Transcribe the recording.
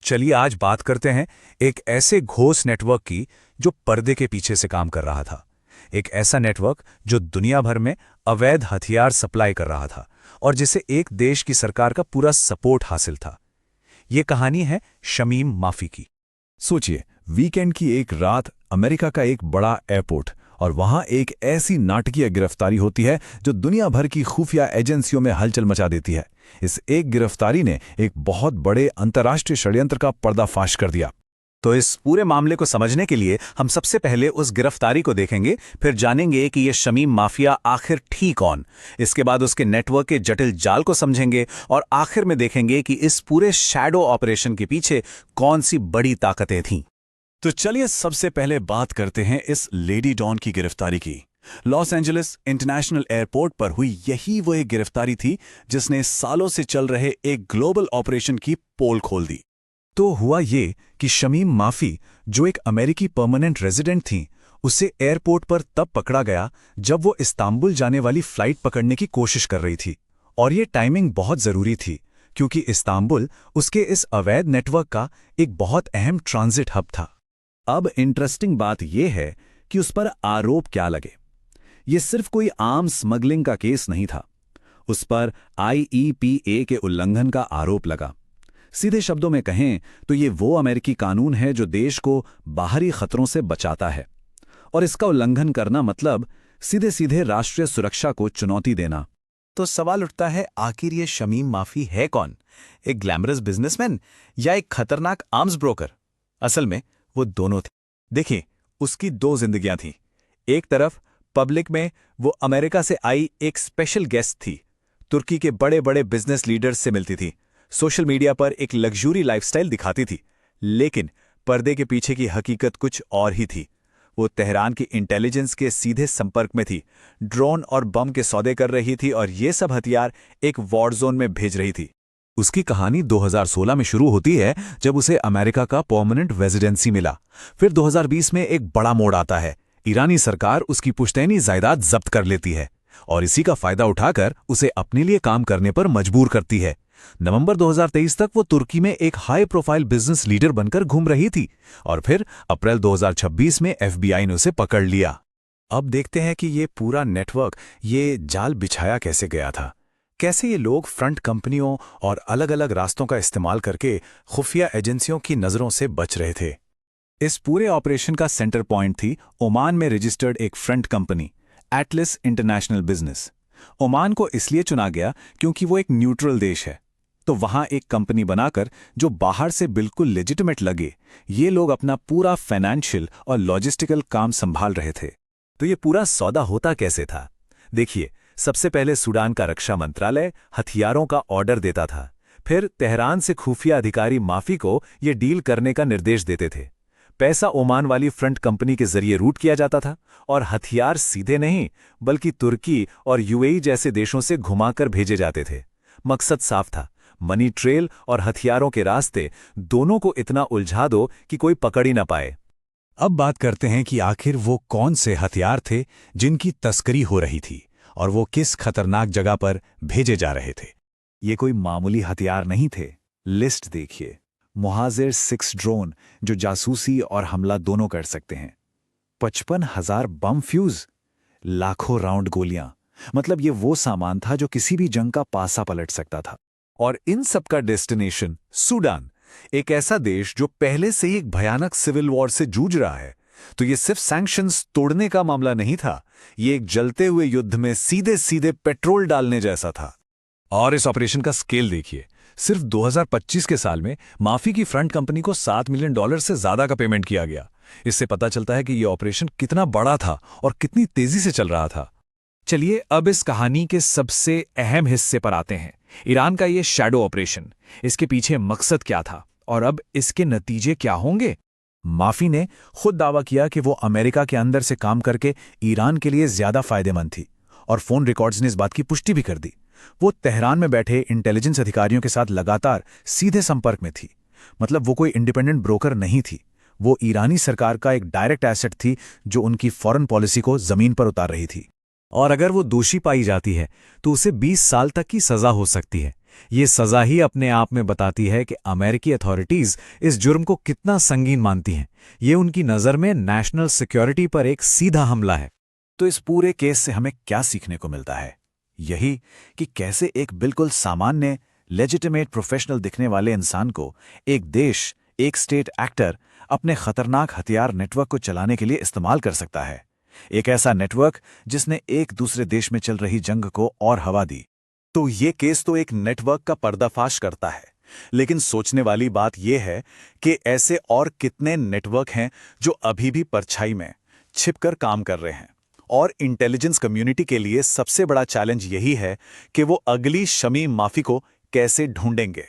चलिए आज बात करते हैं एक ऐसे घोष नेटवर्क की जो पर्दे के पीछे से काम कर रहा था। एक ऐसा नेटवर्क जो दुनिया भर में अवैध हथियार सप्लाई कर रहा था और जिसे एक देश की सरकार का पूरा सपोर्ट हासिल था। ये कहानी है शमीम माफी की। सोचिए, वीकेंड की एक रात अमेरिका का एक बड़ा एयरपोर्ट और वहां एक ऐसी नाटकीय गिरफ्तारी होती है जो दुनिया भर की खुफिया एजेंसियों में हलचल मचा देती है। इस एक गिरफ्तारी ने एक बहुत बड़े अंतर्राष्ट्रीय षड्यंत्र का पर्दाफाश कर दिया। तो इस पूरे मामले को समझने के लिए हम सबसे पहले उस गिरफ्तारी को देखेंगे, फिर जानेंगे कि ये शमीम माफिया आखिर थी कौन। इसके बाद उसके नेटवर्क के जटिल जाल को समझेंगे और आखिर में देखेंगे कि इस पूरे शैडो ऑपरेशन के पीछे कौन सी बड़ी ताकतें थीं। तो चलिए सबसे पहले बात करते हैं इस लेडी डॉन की गिरफ्तारी की। लॉस एंजलिस इंटरनेशनल एयरपोर्ट पर हुई यही वो एक गिरफ्तारी थी जिसने सालों से चल रहे एक ग्लोबल ऑपरेशन की पोल खोल दी। तो हुआ ये कि शमीम माफी, जो एक अमेरिकी परमानेंट रेजिडेंट थी, उसे एयरपोर्ट पर तब पकड़ा गया जब वो इस्तांबुल जाने वाली फ्लाइट पकड़ने की कोशिश कर रही थी। और ये टाइमिंग बहुत ज़रूरी थी क्योंकि इस्तांबुल उसके इस अवैध नेटवर्क का एक बहुत अहम ट्रांजिट हब था। अब इंटरेस्टिंग बात यह है कि उस पर आरोप क्या लगे। ये सिर्फ कोई आम स्मगलिंग का केस नहीं था। उस पर IEPA के उल्लंघन का आरोप लगा। सीधे शब्दों में कहें तो ये वो अमेरिकी कानून है जो देश को बाहरी खतरों से बचाता है, और इसका उल्लंघन करना मतलब सीधे सीधे राष्ट्रीय सुरक्षा को चुनौती देना। तो सवाल उठता है, आखिर ये शमीम माफी है कौन? एक ग्लैमरस बिजनेसमैन या एक खतरनाक आर्म्स ब्रोकर? असल में वो दोनों थे। देखिए, उसकी दो जिंदगियां थीं। एक तरफ पब्लिक में वो अमेरिका से आई एक स्पेशल गेस्ट थी, तुर्की के बड़े बड़े बिजनेस लीडर्स से मिलती थी, सोशल मीडिया पर एक लग्जरी लाइफस्टाइल दिखाती थी। लेकिन पर्दे के पीछे की हकीकत कुछ और ही थी। वो तेहरान की इंटेलिजेंस के सीधे संपर्क में थी, ड्रोन और बम के सौदे कर रही थी और ये सब हथियार एक वॉर जोन में भेज रही थी। उसकी कहानी 2016 में शुरू होती है जब उसे अमेरिका का परमानेंट रेजिडेंसी मिला। फिर 2020 में एक बड़ा मोड़ आता है। ईरानी सरकार उसकी पुश्तैनी जायदाद जब्त कर लेती है और इसी का फायदा उठाकर उसे अपने लिए काम करने पर मजबूर करती है। नवंबर 2023 तक वो तुर्की में एक हाई प्रोफाइल बिजनेस लीडर बनकर घूम रही थी और फिर अप्रैल 2026 में FBI ने उसे पकड़ लिया। अब देखते हैं कि ये पूरा नेटवर्क, ये जाल बिछाया कैसे गया था। कैसे ये लोग फ्रंट कंपनियों और अलग अलग रास्तों का इस्तेमाल करके खुफिया एजेंसियों की नज़रों से बच रहे थे। इस पूरे ऑपरेशन का सेंटर पॉइंट थी ओमान में रजिस्टर्ड एक front company, Atlas international business. Oman को इसलिए चुना गया क्योंकि वो एक न्यूट्रल देश है, तो वहां एक कंपनी बनाकर जो बाहर से बिल्कुल लेजिटिमेट लगे, ये लोग अपना पूरा फाइनेंशियल और लॉजिस्टिकल काम संभाल रहे थे। तो ये पूरा सौदा होता कैसे था? देखिए, सबसे पहले सूडान का रक्षा मंत्रालय हथियारों का ऑर्डर देता था। फिर तेहरान से खुफिया अधिकारी माफी को ये डील करने का निर्देश देते थे। पैसा ओमान वाली फ्रंट कंपनी के जरिए रूट किया जाता था और हथियार सीधे नहीं बल्कि तुर्की और UAE जैसे देशों से घुमाकर भेजे जाते थे। मकसद साफ था, मनी ट्रेल और हथियारों के रास्ते दोनों को इतना उलझा दो कि कोई पकड़ ही ना पाए। अब बात करते हैं कि आखिर वो कौन से हथियार थे जिनकी तस्करी हो रही थी और वो किस खतरनाक जगह पर भेजे जा रहे थे। ये कोई मामूली हथियार नहीं थे। लिस्ट देखिए। मुहाजिर 6 ड्रोन जो जासूसी और हमला दोनों कर सकते हैं, 55,000 बम फ्यूज, लाखों राउंड गोलियां। मतलब ये वो सामान था जो किसी भी जंग का पासा पलट सकता था। और इन सब का डेस्टिनेशन सूडान, एक ऐसा देश जो पहले से ही एक भयानक सिविल वॉर से जूझ रहा है। तो ये सिर्फ सैंक्शंस तोड़ने का मामला नहीं था, ये एक जलते हुए युद्ध में सीधे सीधे पेट्रोल डालने जैसा था। और इस ऑपरेशन का स्केल देखिए। सिर्फ 2025 के साल में माफी की फ्रंट कंपनी को $7 मिलियन से ज्यादा का पेमेंट किया गया। इससे पता चलता है कि यह ऑपरेशन कितना बड़ा था और कितनी तेजी से चल रहा था। चलिए अब इस कहानी के सबसे अहम हिस्से पर आते हैं। ईरान का ये शैडो ऑपरेशन, इसके पीछे मकसद क्या था और अब इसके नतीजे क्या होंगे? माफी ने खुद दावा किया कि वो अमेरिका के अंदर से काम करके ईरान के लिए ज्यादा फायदेमंद थी और फोन रिकॉर्ड्स ने इस बात की पुष्टि भी कर दी। वो तेहरान में बैठे इंटेलिजेंस अधिकारियों के साथ लगातार सीधे संपर्क में थी। मतलब वो कोई इंडिपेंडेंट ब्रोकर नहीं थी, वो ईरानी सरकार का एक डायरेक्ट एसेट थी जो उनकी फॉरेन पॉलिसी को जमीन पर उतार रही थी। और अगर वो दोषी पाई जाती है तो उसे 20 साल तक की सजा हो सकती है। ये सजा ही अपने आप में बताती है कि अमेरिकी अथॉरिटीज इस जुर्म को कितना संगीन मानती हैं। ये उनकी नज़र में नेशनल सिक्योरिटी पर एक सीधा हमला है। तो इस पूरे केस से हमें क्या सीखने को मिलता है? यही कि कैसे एक बिल्कुल सामान्य लेजिटिमेट प्रोफेशनल दिखने वाले इंसान को एक देश, एक स्टेट एक्टर अपने खतरनाक हथियार नेटवर्क को चलाने के लिए इस्तेमाल कर सकता है। एक ऐसा नेटवर्क जिसने एक दूसरे देश में चल रही जंग को और हवा दी। तो ये केस तो एक नेटवर्क का पर्दाफाश करता है, लेकिन सोचने वाली बात यह है कि ऐसे और कितने नेटवर्क हैं जो अभी भी परछाई में छिपकर काम कर रहे हैं। और इंटेलिजेंस कम्युनिटी के लिए सबसे बड़ा चैलेंज यही है कि वो अगली शमी माफी को कैसे ढूंढेंगे।